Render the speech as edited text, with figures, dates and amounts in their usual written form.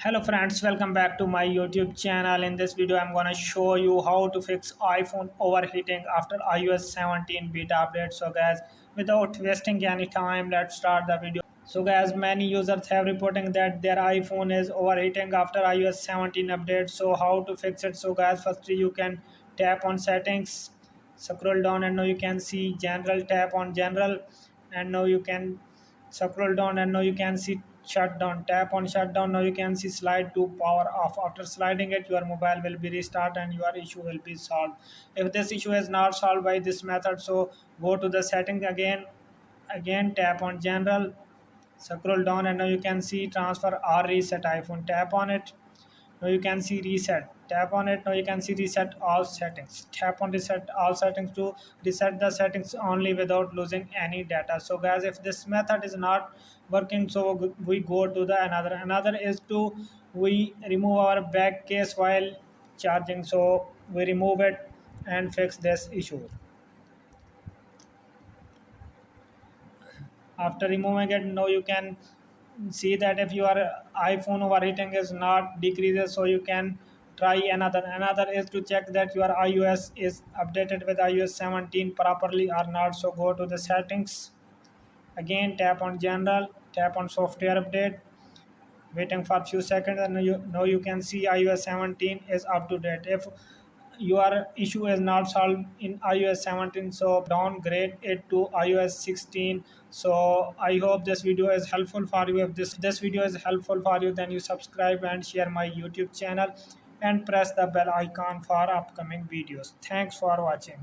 Hello friends, welcome back to my YouTube channel. In this video, I'm gonna show you how to fix iPhone overheating after iOS 17 beta update. So guys, without wasting any time, let's start the video. So guys, many users have reporting that their iPhone is overheating after iOS 17 update. So how to fix it? So guys, firstly you can tap on settings, scroll down and now you can see general, tap on general and now you can scroll down and now you can see shutdown, tap on shutdown. Now you can see slide to power off. After sliding it, your mobile will be restart and your issue will be solved. If this issue is not solved by this method, so go to the setting again, tap on general, scroll down and now you can see transfer or reset iPhone, tap on it. Now you can see reset, tap on it. Now you can see reset all settings, tap on reset all settings to reset the settings only without losing any data. So guys, if this method is not working, so we go to the another is to we remove our back case while charging. So we remove it and fix this issue. After removing it, now you can see that if your iPhone overheating is not decreases, so you can try another is to check that your iOS is updated with iOS 17 properly or not. So go to the settings again, tap on general, tap on software update, waiting for a few seconds and now you can see iOS 17 is up to date. If your issue is not solved in iOS 17, so downgrade it to iOS 16. So I hope this video is helpful for you. If this video is helpful for you, then you subscribe and share my YouTube channel and press the bell icon for upcoming videos. Thanks for watching.